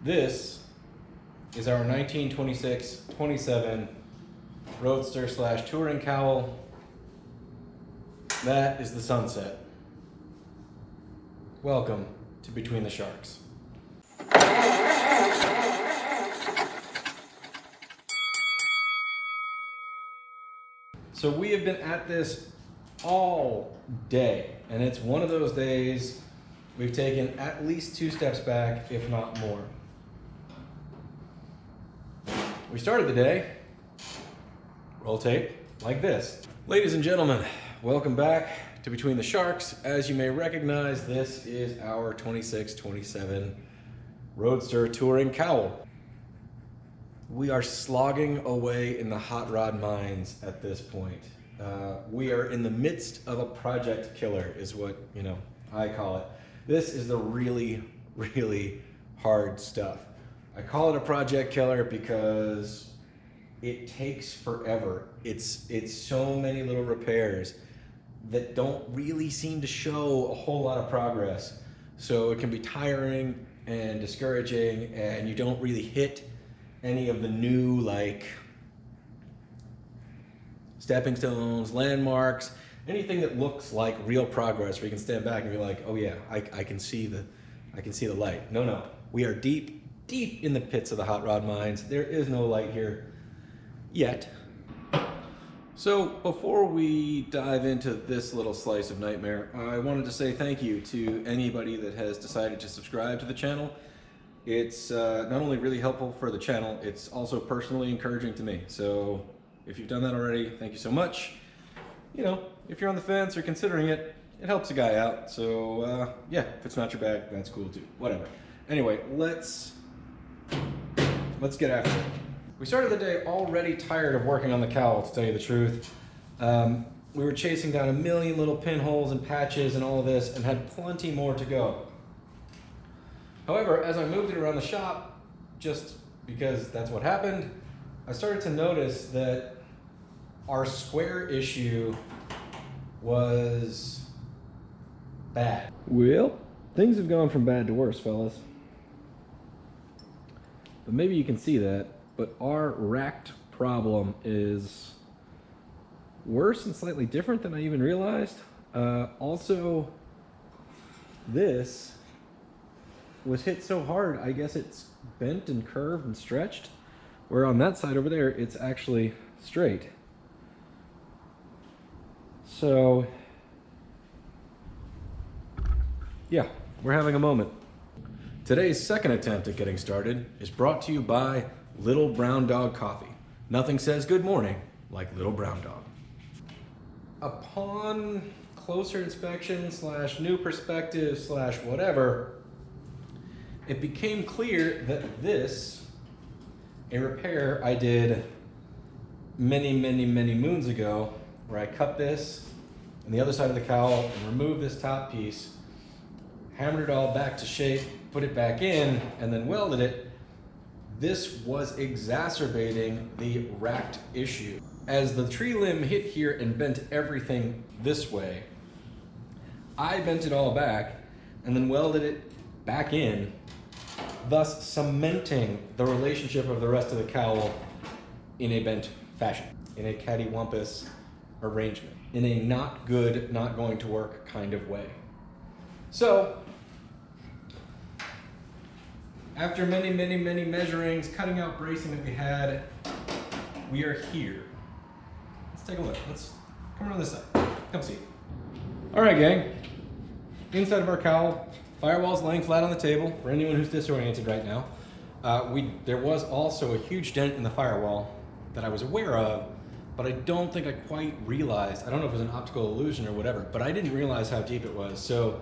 This is our 1926-27 Roadster / Touring Cowl. That is the sunset. Welcome to Between the Sharks. So we have been at this all day, and it's one of those days we've taken at least 2 steps back, if not more. We started the day, roll tape, like this. Ladies and gentlemen, welcome back to Between the Sharks. As you may recognize, this is our 26-27 Roadster Touring Cowl. We are slogging away in the hot rod mines at this point. We are in the midst of a project killer, is what I call it. This is the really, really hard stuff. I call it a project killer because it takes forever. It's so many little repairs that don't really seem to show a whole lot of progress. So it can be tiring and discouraging, and you don't really hit any of the new stepping stones, landmarks, anything that looks like real progress where you can stand back and be like, oh yeah, I can see the light. No, we are deep in the pits of the hot rod mines. There is no light here yet. So before we dive into this little slice of nightmare, I wanted to say thank you to anybody that has decided to subscribe to the channel. It's not only really helpful for the channel, it's also personally encouraging to me. So if you've done that already, thank you so much. If you're on the fence or considering it, it helps a guy out. So yeah, if it's not your bag, that's cool too. Whatever. Anyway, let's get after it. We started the day already tired of working on the cowl, to tell you the truth. We were chasing down a million little pinholes and patches and all of this, and had plenty more to go. However, as I moved it around the shop, just because that's what happened, I started to notice that our square issue was bad. Well, things have gone from bad to worse, fellas. But maybe you can see that, but our racked problem is worse and slightly different than I even realized. Also, this was hit so hard, I guess it's bent and curved and stretched, where on that side over there, it's actually straight. So, yeah, we're having a moment. Today's second attempt at getting started is brought to you by Little Brown Dog Coffee. Nothing says good morning like Little Brown Dog. Upon closer inspection / new perspective / whatever, it became clear that this, a repair I did many moons ago, where I cut this on the other side of the cowl and removed this top piece, hammered it all back to shape, put it back in, and then welded it. This was exacerbating the racked issue. As the tree limb hit here and bent everything this way, I bent it all back and then welded it back in, thus cementing the relationship of the rest of the cowl in a bent fashion, in a cattywampus arrangement, in a not good, not going to work kind of way. So, after many measurings, cutting out bracing that we had, we are here. Let's take a look. Let's come around this side. Come see. All right, gang. Inside of our cowl, firewall's laying flat on the table for anyone who's disoriented right now. There was also a huge dent in the firewall that I was aware of, but I don't think I quite realized. I don't know if it was an optical illusion or whatever, but I didn't realize how deep it was. So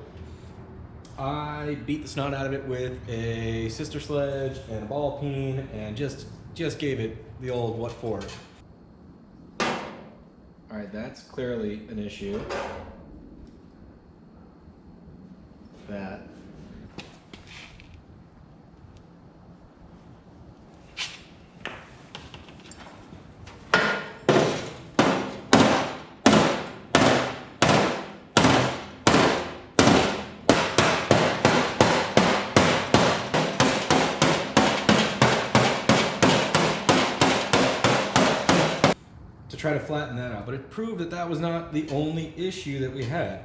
I beat the snot out of it with a sister sledge and a ball peen and just gave it the old what for. All right, that's clearly an issue. That. try to flatten that out. But it proved that that was not the only issue that we had.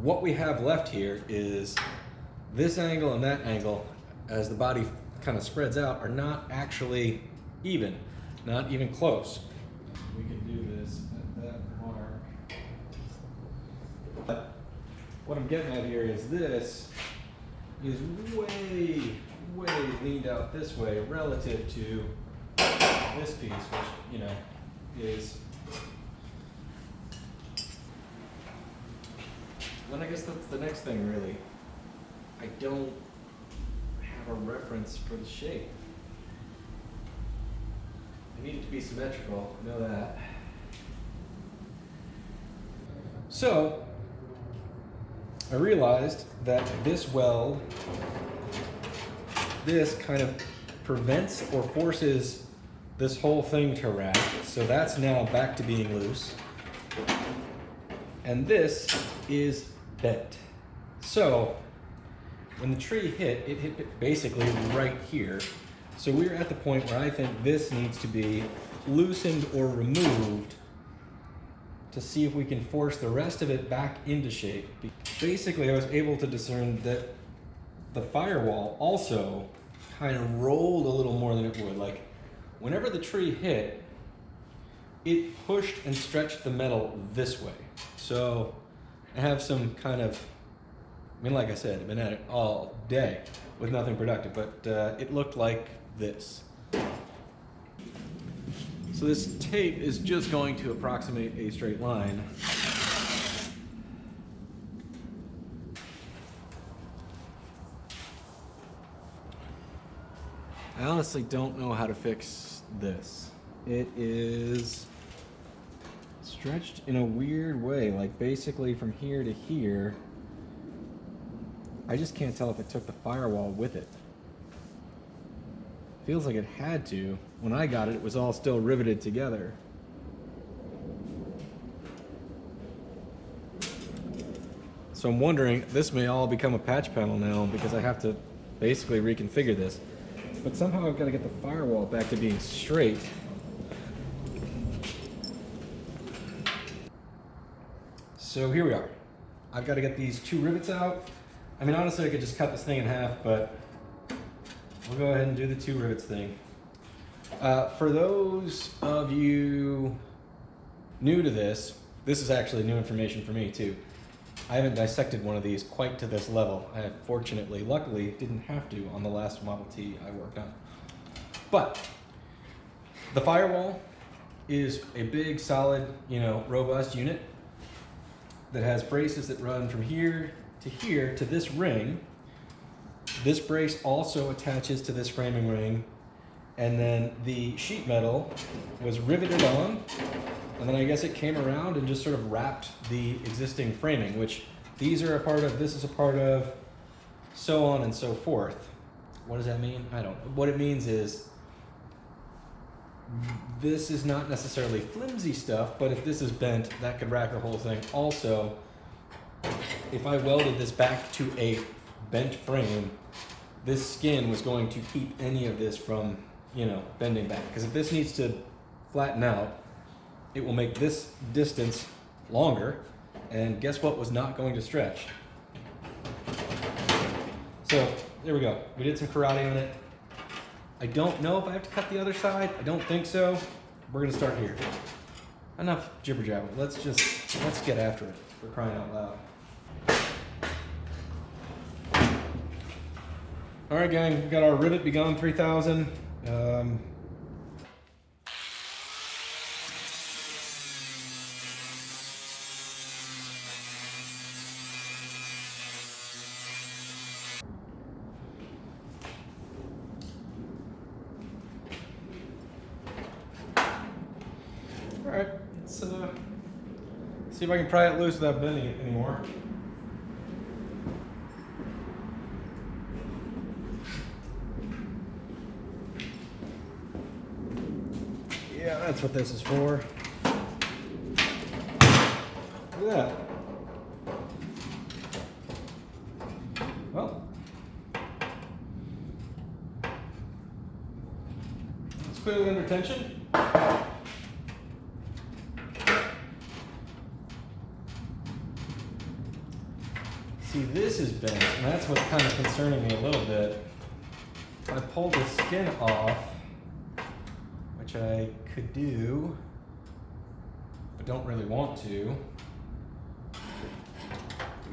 What we have left here is this angle and that angle, as the body kind of spreads out, are not actually even, not even close. We can do this at that mark. But what I'm getting at here is this is way leaned out this way relative to this piece, which, you know, is. Then I guess that's the next thing, really. I don't have a reference for the shape. I need it to be symmetrical, I know that. So, I realized that this weld, this kind of prevents or forces this whole thing to wrap. So that's now back to being loose. And this is bent. So when the tree hit, it hit basically right here. So we're at the point where I think this needs to be loosened or removed to see if we can force the rest of it back into shape. Basically, I was able to discern that the firewall also kind of rolled a little more than it would. Like, whenever the tree hit, it pushed and stretched the metal this way. So I have some kind of, I mean, like I said, I've been at it all day with nothing productive, but it looked like this. So this tape is just going to approximate a straight line. I honestly don't know how to fix this. It is stretched in a weird way, like basically from here to here. I just can't tell if it took the firewall with it. Feels like it had to. When I got it, it was all still riveted together. So I'm wondering, this may all become a patch panel now because I have to basically reconfigure this. But somehow I've got to get the firewall back to being straight. So here we are. I've got to get these 2 rivets out. I mean, honestly, I could just cut this thing in half, but we'll go ahead and do the 2 rivets thing. For those of you new to this, this is actually new information for me too. I haven't dissected one of these quite to this level. I fortunately, luckily, didn't have to on the last Model T I worked on. But the firewall is a big, solid, you know, robust unit that has braces that run from here to this ring. This brace also attaches to this framing ring, and then the sheet metal was riveted on, and then I guess it came around and just sort of wrapped the existing framing, which these are a part of, this is a part of, so on and so forth. What does that mean? I don't know. What it means is this is not necessarily flimsy stuff, but if this is bent, that could wrap the whole thing. Also, if I welded this back to a bent frame, this skin was going to keep any of this from, you know, bending back. Because if this needs to flatten out, it will make this distance longer, and guess what was not going to stretch? So there we go. We did some karate on it. I don't know if I have to cut the other side. I don't think so. We're gonna start here. Enough jibber jabber. Let's get after it, for crying out loud. All right, gang, we got our Rivet Begone 3000. All right, let's see if I can pry it loose without bending it anymore. Yeah, that's what this is for. Look at that. Well, it's clearly under tension. See, this is bent, and that's what's kind of concerning me a little bit. If I pull the skin off, which I could do, but don't really want to,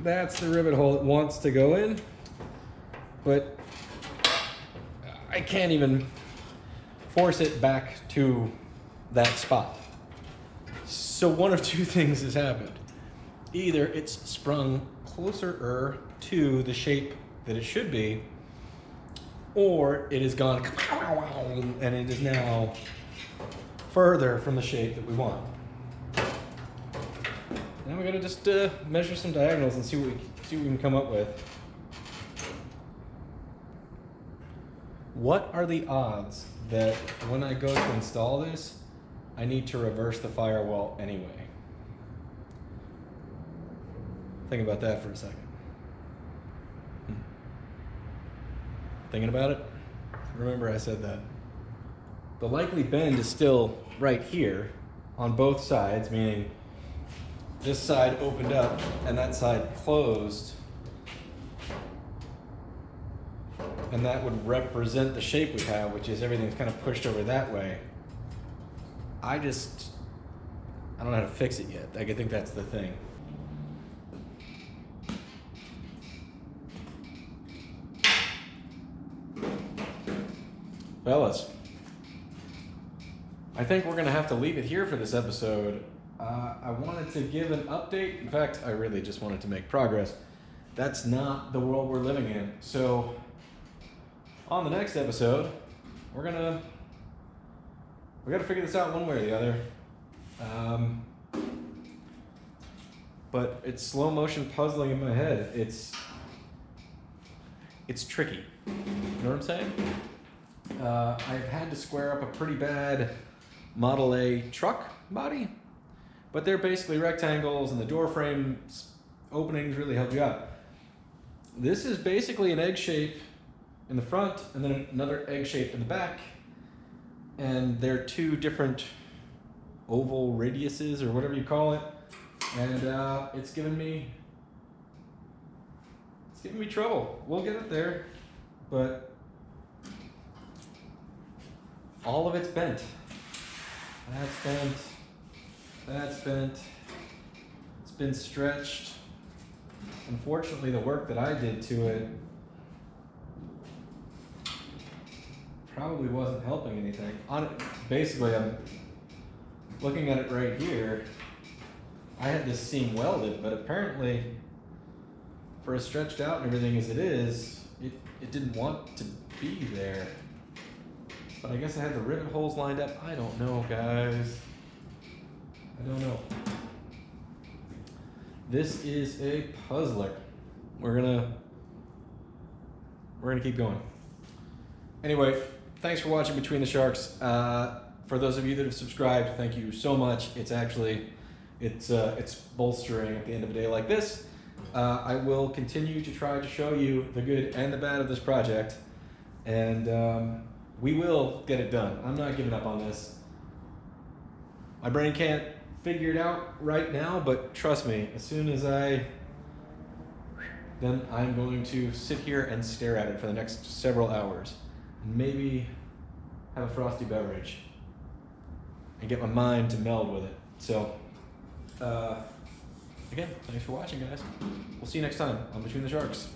that's the rivet hole it wants to go in, but I can't even force it back to that spot. So one of two things has happened. Either it's sprung closer to the shape that it should be, or it has gone and it is now further from the shape that we want. Now we gotta just measure some diagonals and see what we can come up with. What are the odds that when I go to install this, I need to reverse the firewall anyway? Think about that for a second. Thinking about it? Remember I said that. The likely bend is still right here on both sides, meaning this side opened up and that side closed. And that would represent the shape we have, which is everything's kind of pushed over that way. I don't know how to fix it yet. I think that's the thing. Fellas, I think we're gonna have to leave it here for this episode. I wanted to give an update. In fact, I really just wanted to make progress. That's not the world we're living in. So on the next episode, we gotta figure this out one way or the other. But it's slow motion puzzling in my head. It's tricky. You know what I'm saying? I've had to square up a pretty bad Model A truck body, but they're basically rectangles and the door frame openings really help you out. This is basically an egg shape in the front and then another egg shape in the back, and they're two different oval radiuses or whatever you call it, and it's giving me trouble. We'll get it there, but all of it's bent. That's bent. That's bent. It's been stretched. Unfortunately, the work that I did to it probably wasn't helping anything. Basically, I'm looking at it right here. I had this seam welded, but apparently, for as stretched out and everything as it is, it didn't want to be there. But I guess I had the rivet holes lined up. I don't know, guys. I don't know. This is a puzzler. We're gonna keep going. Anyway, thanks for watching Between the Sharks. For those of you that have subscribed, thank you so much. It's bolstering at the end of a day like this. I will continue to try to show you the good and the bad of this project, and we will get it done. I'm not giving up on this. My brain can't figure it out right now, but trust me, as soon as then I'm going to sit here and stare at it for the next several hours, and maybe have a frosty beverage and get my mind to meld with it. So, again, thanks for watching, guys. We'll see you next time on Between the Sharks.